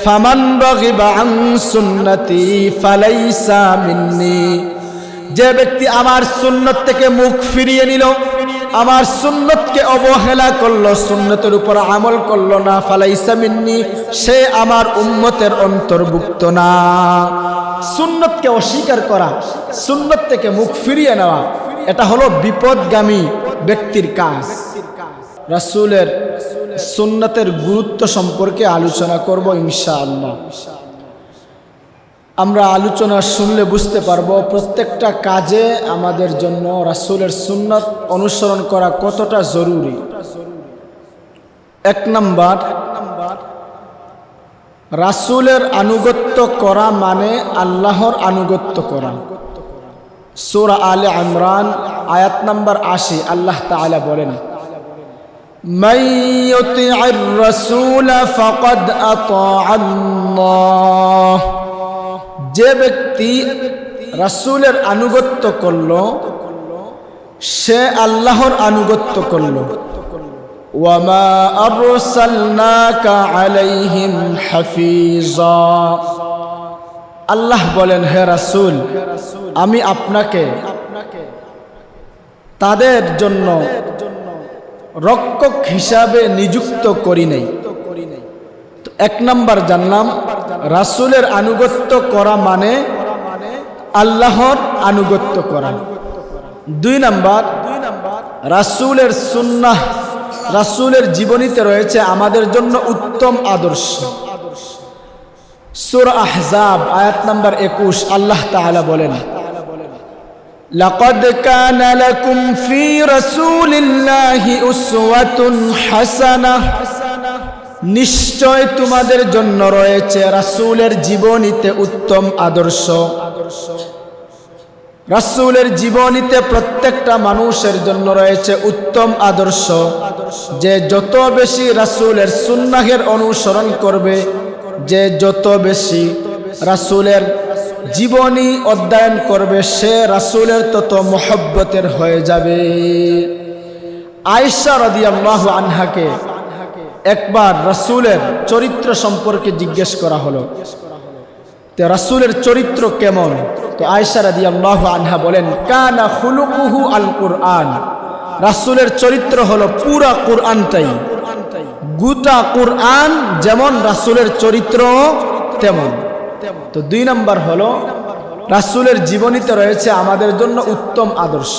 ফামান রাগিবা আন সুন্নতি ফালাইসা মিন্নি, যে ব্যক্তি আমার সুন্নত থেকে মুখ ফিরিয়ে নিল, আমার সুন্নতকে অবহেলা করলো, সুন্নতের উপর আমল করলো না, ফালাইসা মিন্নি, সে আমার উম্মতের অন্তর্ভুক্ত না। সুন্নতকে অস্বীকার করা, সুন্নত থেকে মুখ ফিরিয়ে নেওয়া, এটা হলো বিপদগামী ব্যক্তির কাজ। রাসূলের সুন্নতের গুরুত্ব সম্পর্কে আলোচনা করব ইনশাআল্লাহ। আমরা আলোচনা শুনলে বুঝতে পারবো প্রত্যেকটা কাজে আমাদের জন্য রাসূলের সুন্নত অনুসরণ করা কতটা জরুরি। এক নাম্বার, রাসূলের আনুগত্য করা মানে আল্লাহর আনুগত্য করা। সূরা আলে ইমরান আয়াত নাম্বার 80 আল্লাহ তাআলা বলেন, মান ইউতি'আর রাসূল ফাকাদ আতা'আল্লাহ, যে ব্যক্তি রাসূলের আনুগত্য করলো সে আল্লাহর আনুগত্য করলো। ওয়া মা আরসালনাকা আলাইহিম হাফিজা, আল্লাহ বলেন হে রাসূল, আমি আপনাকে তাদের জন্য রক্ষক হিসাবে নিযুক্ত করি নাই। তো এক নাম্বার জানলাম রাসূলের আনুগত্য করা মানে আল্লাহর আনুগত্য করা। দুই নাম্বার, রাসূলের সুন্নাহ, রাসূলের জীবনীতে রয়েছে আমাদের জন্য উত্তম আদর্শ। সূরা আহজাব আয়াত নাম্বার 21 আল্লাহ তাআলা বলেন, লাকাদ কানা লাকুম ফি রাসূলিল্লাহি উসওয়াতুন হাসানাহ, নিশ্চয় তোমাদের জন্য রয়েছে রাসূলের জীবনীতে উত্তম আদর্শ। রাসূলের জীবনীতে প্রত্যেকটা মানুষের জন্য রয়েছে উত্তম আদর্শ। যে যত বেশি রাসূলের সুন্নাহের অনুসরণ করবে, যে যত বেশি রাসূলের জীবনী অধ্যয়ন করবে, সে রাসূলের তত মহব্বতের হয়ে যাবে। আয়েশা রাদিয়াল্লাহু আনহাকে একবার রাসূলের চরিত্র সম্পর্কে জিজ্ঞেস করা হলো, তো রাসূলের চরিত্র কেমন? তো আয়েশা রাদিয়াল্লাহু আনহা বলেন, কানা খুলুকুহু আল কুরআন, রাসূলের চরিত্র হলো পুরা কুরআনটাই, গোটা কুরআন যেমন রাসূলের চরিত্র তেমন। তো দুই নাম্বার হলো রাসূলের জীবনীতে রয়েছে আমাদের জন্য উত্তম আদর্শ।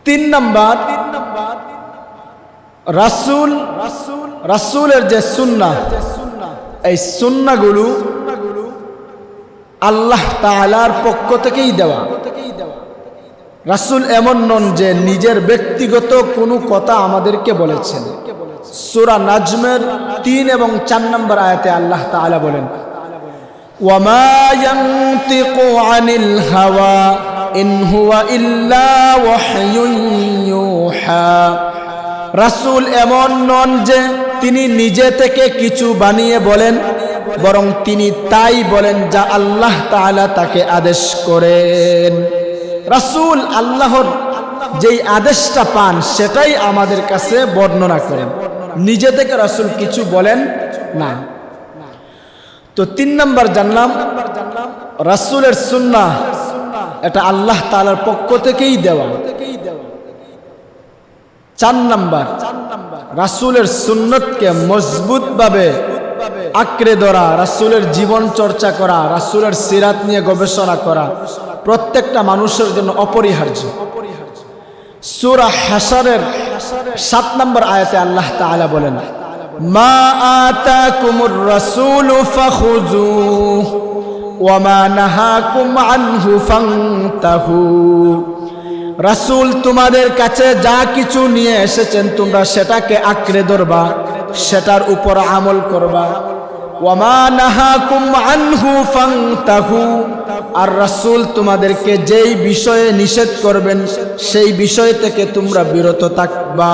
তিন নাম্বার, রাসূলের যে সুন্নাহ, এই সুন্নাহগুলো আল্লাহ তাআলার পক্ষ থেকেই দেওয়া। রাসূল এমন নন যে নিজের ব্যক্তিগত কোনো কথা আমাদেরকে বলেছেন। সূরা নাজমের 3 এবং 4 নম্বর আয়াতে আল্লাহ তাআলা বলেন, ওয়া মা ইয়ানতিকু আনিল হাওয়া ইন হুয়া ইল্লা ওয়াহয়ুন ইউহা, রাসূল এমন নন যে তিনি নিজে থেকে কিছু বানিয়ে বলেন, বরং তিনি তাই বলেন যা আল্লাহ তাআলা তাকে আদেশ করেন। রাসূল আল্লাহর যেই আদেশটা পান সেটাই আমাদের কাছে বর্ণনা করেন, নিজে থেকে রাসূল কিছু বলেন না। তো 3 নাম্বার জানলাম রাসূলের সুন্নাহ এটা আল্লাহ তাআলার পক্ষ থেকেই দেওয়া। 4 নাম্বার, রাসূলের সুন্নতকে মজবুতভাবে আঁকড়ে ধরা, রাসূলের জীবন চর্চা করা, রাসূলের সিরাত নিয়ে গবেষণা করা প্রত্যেকটা মানুষের জন্য অপরিহার্য। সূরা হাশরের 7 নম্বর আয়াতে আল্লাহ তাআলা বলেন, মা আতাকুমুর রাসূলু ফাখুযুহু ওয়া মা নাহাকুম আনহু ফান্তাহু, রাসূল তোমাদের কাছে যা কিছু নিয়ে এসেছেন তোমরা সেটাকে আঁকড়ে ধরবা, সেটার উপর আমল করবা। ওয়া মা নাহাকুম আনহু ফান্তাহু, আর রাসূল তোমাদেরকে যেই বিষয়ে নিষেধ করবেন সেই বিষয় থেকে তোমরা বিরত থাকবা।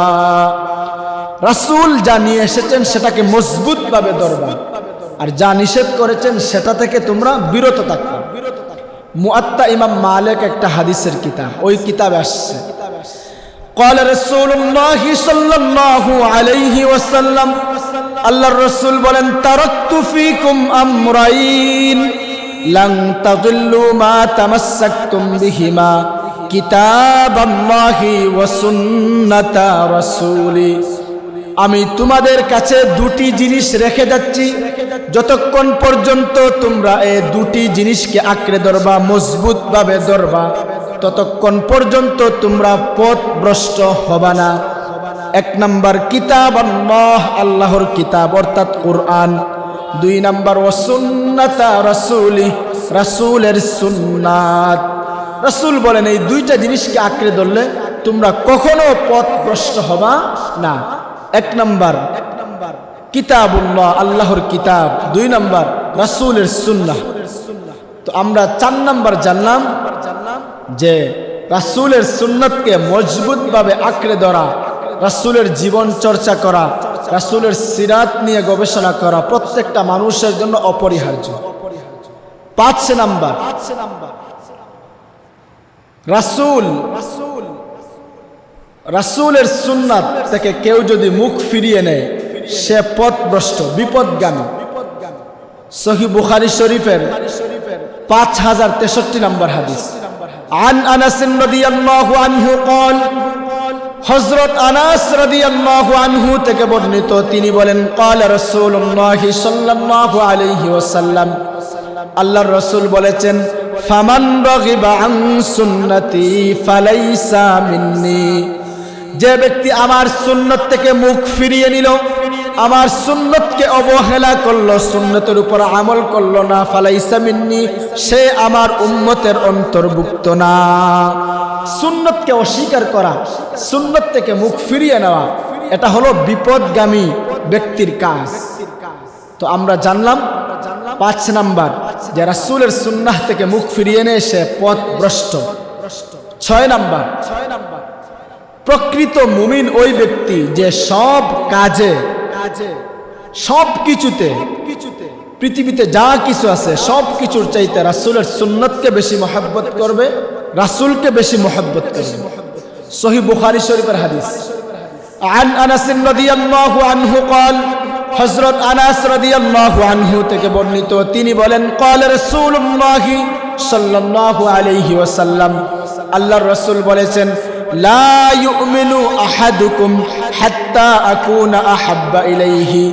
রাসূল যা নিয়ে এসেছেন সেটাকে মজবুতভাবে ধরবা, আর যা নিষেধ করেছেন সেটা থেকে তোমরা বিরত থাকবা। মুআত্তা ইমাম মালিক একটা হাদিসের কিতাব, ওই কিতাবে আসছে, قال رسول الله صلى الله عليه وسلم আল্লাহর রাসূল বলেন তারাকতু ফীকুম আমরাইন লান তাযিল্লু মা তামাসসাকতুম বিহিমা কিতাবাল্লাহি ওয়া সুন্নাতা রাসূলি। আমি তোমাদের কাছে দুটি জিনিস রেখে যাচ্ছি, যতক্ষণ পর্যন্ত তোমরা এই দুটি জিনিসকে আঁকড়ে ধরবা, মজবুত ভাবে ধরবা, ততক্ষণ পর্যন্ত তোমরা পথভ্রষ্ট হবা না। এক নাম্বার কিতাব আল্লাহ, আল্লাহর কিতাব অর্থাৎ কোরআন। দুই নাম্বার ওয়া সুন্নাতা রাসূলি, রাসূলের সুন্নাত। রাসূল বলেন এই দুইটা জিনিসকে আঁকড়ে ধরলে তোমরা কখনো পথভ্রষ্ট হবা না। এক নাম্বার কিতাবুল্লাহ, আল্লাহর কিতাব। দুই নাম্বার রাসূলের সুন্নাহ। তো আমরা 4 নাম্বার জানলাম যে রাসূলের সুন্নাতকে মজবুত ভাবে আঁকড়ে ধরা, রাসূলের জীবন চর্চা করা, রাসূলের সিরাত নিয়ে গবেষণা করা প্রত্যেকটা মানুষের জন্য অপরিহার্য। 5 নাম্বার রাসূলের সুন্নাত থেকে কেউ যদি মুখ ফিরিয়ে নেয় সে পথভ্রষ্ট, বিপদগামী। সহিহ বুখারী শরীফের 5063 নম্বর হাদিস। আন আনাস রাদিয়াল্লাহু আনহু قال, হযরত আনাস রাদিয়াল্লাহু আনহু থেকে বর্ণিত, তিনি বলেন قال রাসূলুল্লাহ সাল্লাল্লাহু আলাইহি ওয়াসাল্লাম, আল্লাহর রাসূল বলেছেন ফামান রাগিবা আন সুন্নতি ফালাইসা মিন্নি। যে ব্যক্তি আমার সুন্নত থেকে মুখ ফিরিয়ে নিল, আমার সুন্নতকে অবহেলা করলো, সুন্নতের উপর আমল করলো না, ফালাইসা মিন্নি, সে আমার উম্মতের অন্তর্ভুক্ত না। সুন্নতকে অস্বীকার করা, সুন্নত থেকে মুখ ফিরিয়ে নেওয়া, এটা হলো বিপদগামী ব্যক্তির কাজ। তো আমরা জানলাম 5 নাম্বার যে রাসূলের সুন্নাহ থেকে মুখ ফিরিয়ে নেয় সে পথভ্রষ্ট। 6 নাম্বার প্রকৃত মুমিন ওই ব্যক্তি যে সব কাজে, সব কিছুতে, পৃথিবীতে যা কিছু আছে সব কিছুর চাইতে রাসূলের সুন্নাতকে বেশি মহব্বত করবে, রাসূলকে বেশি মহব্বত করবে। সহিহ বুখারী শরীফের হাদিস। আন আনাস রাদিয়াল্লাহু আনহু قال, হযরত আনাস রাদিয়াল্লাহু আনহু থেকে বর্ণিত, তিনি বলেন قال রাসূলুল্লাহ সাল্লাল্লাহু আলাইহি ওয়াসাল্লাম, আল্লাহর রাসূল বলেছেন লা ইউমিনু আহাদুকুম হাত্তা আকুনা আহাব্বা ইলাইহি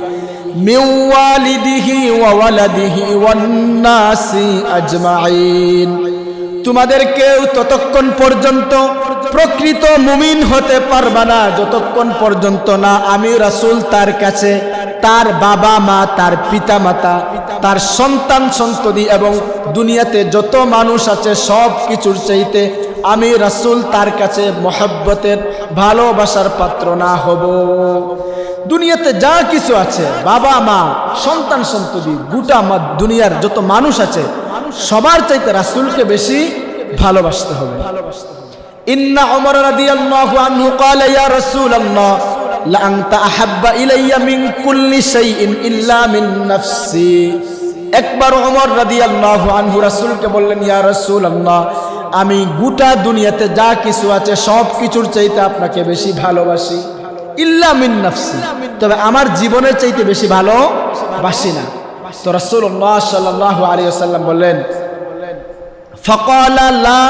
মিন ওয়ালিদিহি ওয়া ওয়ালাদিহি ওয়ান নাসি আজমাইন। তোমাদের কেউ ততক্ষণ পর্যন্ত প্রকৃত মুমিন হতে পারবে না যতক্ষণ পর্যন্ত না আমি রাসূল তার কাছে, তার বাবা মা, তার পিতা মাতা, তার সন্তান সন্ততি এবং দুনিয়াতে যত মানুষ আছে সব কিছুর চাইতে আমি রাসূল তার কাছে মহব্বতের, ভালোবাসার পাত্র না হব। দুনিয়াতে যা কিছু আছে, বাবা মা, সন্তান সন্ততি, গোটা দুনিয়ার যত মানুষ আছে সবার চাইতে রাসূলকে বেশি ভালোবাসতে হবে। ইন্না উমর রাদিয়াল্লাহু আনহু قال يا رسول الله লা আনতা আহাব্বা ইলাইয়া মিন কুল্লি শাইইন ইল্লা মিন নাফসি। একবার ওমর রাদিয়াল্লাহু আনহু রাসূলকে বললেন, ইয়া রাসূলুল্লাহ, আমি গোটা দুনিয়াতে যা কিছু আছে সব কিছুর চাইতে আপনাকে বেশি ভালোবাসি, ইল্লা মিন নাফসি, তবে আমার জীবনের চাইতে বেশি ভালোবাসি না। তো রাসূলুল্লাহ সাল্লাল্লাহু আলাইহি ওয়াসাল্লাম বললেন ফাকালা লা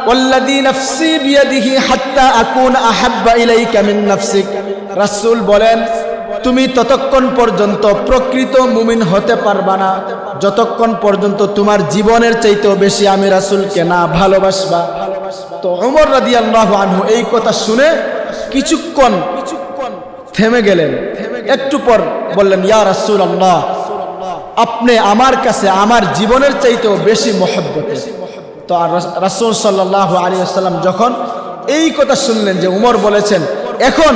ওয়াল্লাযী নাফসি বিয়াদিহি হাত্তা আকুনা আহাব্বা ইলাইকা মিন নাফসিক। রাসূল বলেন তুমি ততক্ষণ পর্যন্ত প্রকৃত মুমিন হতে পারবা না যতক্ষণ পর্যন্ত তোমার জীবনের চাইতেও বেশি আমি রাসূলকে না ভালোবাসবা। তো ওমর রাদিয়াল্লাহু আনহু এই কথা শুনে কিছুক্ষণ থেমে গেলেন, একটু পর বললেন, ইয়া রাসূলুল্লাহ, আপনি আমার কাছে আমার জীবনের চাইতেও বেশি মহব্বতের। তো রাসূল সাল্লাল্লাহু আলাইহি ওয়াসাল্লাম যখন এই কথা শুনলেন যে উমর বলেছেন এখন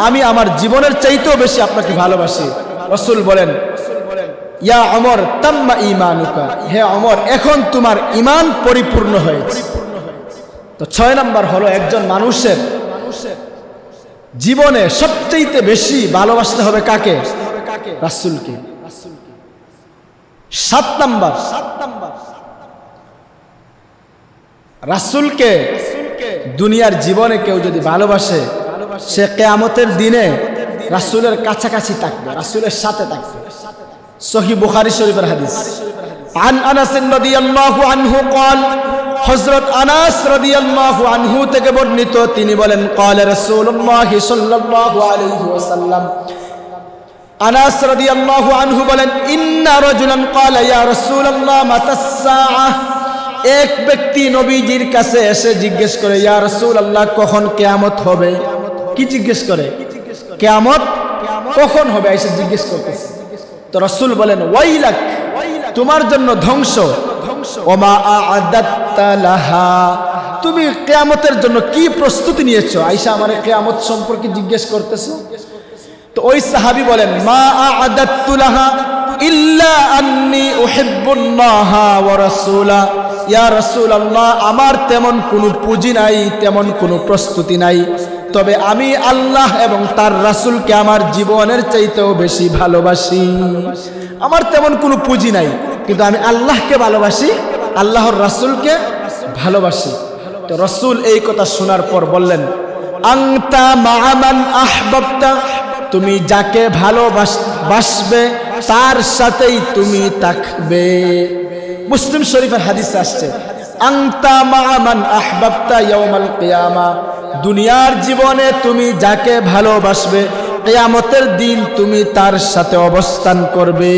আমি আমার জীবনের চাইতেও বেশি আপনাকে ভালোবাসি, রাসূল বলেন, ইয়া ওমর তাম্মা ঈমানুকা, হে ওমর এখন তোমার ঈমান পরিপূর্ণ হয়েছে। তো 6 নাম্বার হলো একজন মানুষের জীবনে সবচেয়ে বেশি ভালোবাসতে হবে কাকে? রাসূলকে। 7 নাম্বার রাসূলকে দুনিয়ার জীবনে কেউ যদি ভালোবাসে সে কিয়ামতের দিনে রাসূলের কাছাকাছি থাকবে, রাসূলের সাথে থাকবে। সহিহ বুখারী শরীফের হাদিস। আন আনাস রাদিয়াল্লাহু আনহু قال হযরত আনাস রাদিয়াল্লাহু আনহু থেকে বর্ণিত, তিনি বলেন قال রাসূলুল্লাহ সাল্লাল্লাহু আলাইহি ওয়াসাল্লাম, আনাস রাদিয়াল্লাহু আনহু বলেন, ইন্না রাজুলান ক্বালা ইয়া রাসূলুল্লাহ মাতাস সাআহ, এক ব্যক্তি নবীজির কাছে এসে জিজ্ঞেস করে, ইয়া রাসূলুল্লাহ কখন কিয়ামত হবে? কি জিজ্ঞেস করে? কিয়ামত কখন হবে এসে জিজ্ঞেস করতেছে। তো রাসূল বলেন, ওয়াইলাক, তোমার জন্য ধ্বংস, ওমা আ'আদাত্তা লাহা, তুমি কিয়ামতের জন্য কি প্রস্তুতি নিয়েছো? আয়েশা আমারে কিয়ামত সম্পর্কে জিজ্ঞেস করতেছো। তো ওই সাহাবী বলেন, মা আ'আদাত্তু লাহা ইল্লা আন্নী উহিব্বুল্লাহা ওয়া রাসূলা, ইয়া রাসূলুল্লাহ আমার তেমন কোনো পুঁজি নাই, তেমন কোনো প্রস্তুতি নাই, তবে আমি আল্লাহ এবং তার রাসূলকে আমার জীবনের চাইতেও বেশি ভালোবাসি। আমার তেমন কোনো পুঁজি নাই, কিন্তু আমি আল্লাহকে ভালোবাসি, আল্লাহর রাসূলকে ভালোবাসি। তো রাসূল এই কথা শোনার পর বললেন, আনতা মা'a মান আহবাবতা, তুমি যাকে ভালোবাসবে তার সাথেই তুমি থাকবে। মুসলিম শরীফের হাদিসে আসছে, আনতা মা'a মান আহবাবতা ইয়াউমাল কিয়ামা, দুনিয়ার জীবনে তুমি যাকে ভালোবাসবে কিয়ামতের দিন তুমি তার সাথে অবস্থান করবে।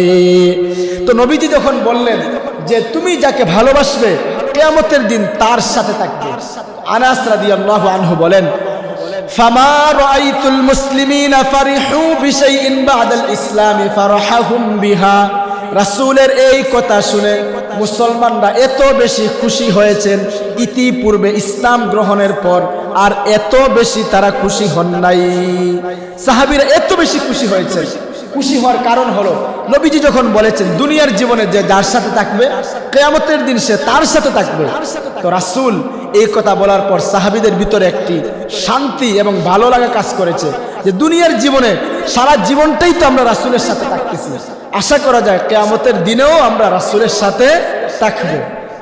তো নবীজি যখন বললেন যে তুমি যাকে ভালোবাসবে কিয়ামতের দিন তার সাথে থাকবে, আনাস রাদিয়াল্লাহু আনহু বলেন, ফামা রাআইতুল মুসলিমিনা ফারিহু বিশাইইন বা'দাল ইসলামি ফারাহাহুম বিহা, রাসূলের এই কথা শুনে মুসলমানরা এত বেশি খুশি হয়েছেন ইতিপূর্বে ইসলাম গ্রহণের পর, আর এত বেশি তারা খুশি হন নাই। সাহাবীরা এত বেশি খুশি হয়েছে, খুশি হওয়ার কারণ হলো নবীজি যখন বলেছেন দুনিয়ার জীবনে যে যার সাথে থাকবে কিয়ামতের দিন সে তার সাথে থাকবে। তো রাসূল এই কথা বলার পর সাহাবীদের ভিতরে একটি শান্তি এবং ভালো লাগা কাজ করেছে যে দুনিয়ার জীবনে সারা জীবনটাই তো আমরা রাসূলের সাথে থাকতেছি, আশা করা যায় কিয়ামতের দিনেও আমরা রাসূলের সাথে থাকবো।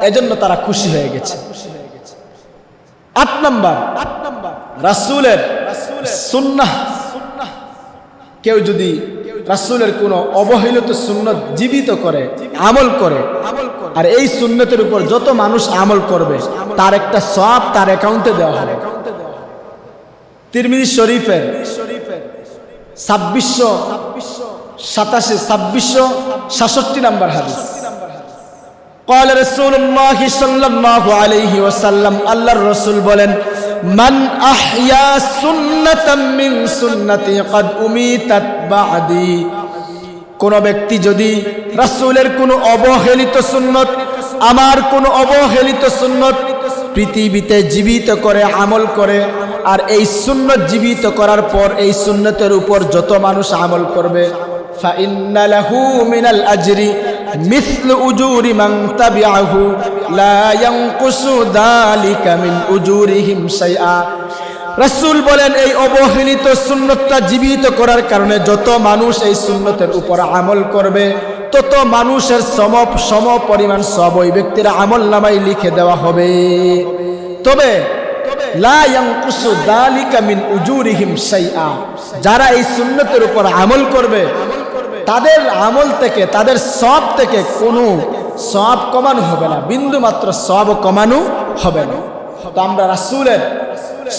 এজন্য তারা খুশি হয়ে গেছে। 8 নাম্বার, রাসূলের সুন্নাহ। কেউ যদি রাসূলের কোনো অবহেলিত সুন্নত জীবিত করে, আমল করে, আর এই সুন্নতের উপর যত মানুষ আমল করবে তার একটা সওয়াব তার অ্যাকাউন্টে দেওয়া হবে। তিরমিজি শরীফের 2667 নাম্বার হাদিস, قال رسول الله صلى الله عليه وسلم, আল্লাহর রাসূল বলেন, মান আহয়া সুন্নাতাম মিন সুন্নতি ক্বাদ উমিতাত বা'দি, কোন ব্যক্তি যদি রাসূলের কোনো অবহেলিত সুন্নত, আমার কোনো অবহেলিত সুন্নত পৃথিবীতে জীবিত করে, আমল করে, আর এই সুন্নত জীবিত করার পর এই সুন্নতের উপর যত মানুষ আমল করবে, ফাইন্না লাহু মিনাল আজরি মিসলু উজুরি মান তাবিআহু লা ইয়ানকুসু যালিকা মিন উজুরিহিম শাইআ। রাসূল বলেন, এই অবহেলিত সুন্নতটা জীবিত করার কারণে যত মানুষ এই সুন্নতের উপর আমল করবে তত মানুষের সম পরিমাণ সব ওই ব্যক্তির আমলনামায় লিখে দেওয়া হবে। তবে লা ইয়ানকুসু যালিকা মিন উজুরিহিম শাইআ, যারা এই সুন্নতের উপর আমল করবে তাদের আমল থেকে, তাদের সওয়াব থেকে কোনো সওয়াব কমানো হবে না, বিন্দু মাত্র সওয়াব কমানো হবে না। তো আমরা রাসূলের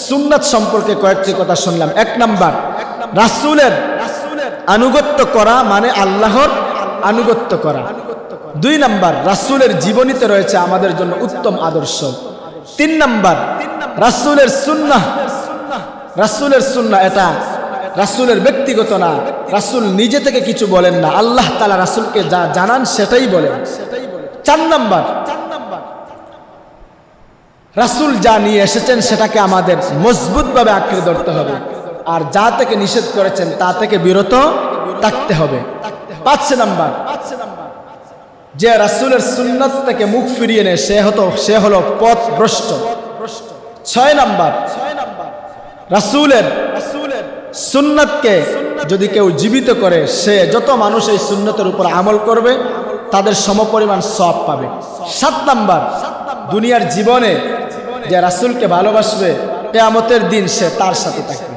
সুন্নাত সম্পর্কে কয়েকটি কথা শুনলাম। 1 নাম্বার, রাসূলের আনুগত্য করা মানে আল্লাহর আনুগত্য করা। 2 নাম্বার, রাসূলের জীবনীতে রয়েছে আমাদের জন্য উত্তম আদর্শ। 3 নাম্বার, রাসূলের সুন্নাহ। রাসূলের সুন্নাহ এটা রাসূলের ব্যক্তিগত না, রাসূল নিজে থেকে কিছু বলেন না, আল্লাহ তাআলা রাসূলকে যা জানান সেটাই বলেন। 4 নাম্বার, রাসূল যা নিয়ে এসেছেন সেটাকে আমাদের মজবুতভাবে আঁকড়ে ধরতে হবে, আর যা থেকে নিষেধ করেছেন তা থেকে বিরত থাকতে হবে। 5 নাম্বার, যে রাসূলের সুন্নাত থেকে মুখ ফিরিয়ে নেয় সে হলো পথভ্রষ্ট। 6 নাম্বার, রাসূলের সুন্নাতকে যদি কেউ জীবিত করে সে যত মানুষ এই সুন্নতের উপর আমল করবে তাদের সমপরিমাণ সওয়াব পাবে। 7 নাম্বার, দুনিয়ার জীবনে যে রাসূলকে ভালোবাসবে কিয়ামতের দিন সে তার সাথে থাকবে।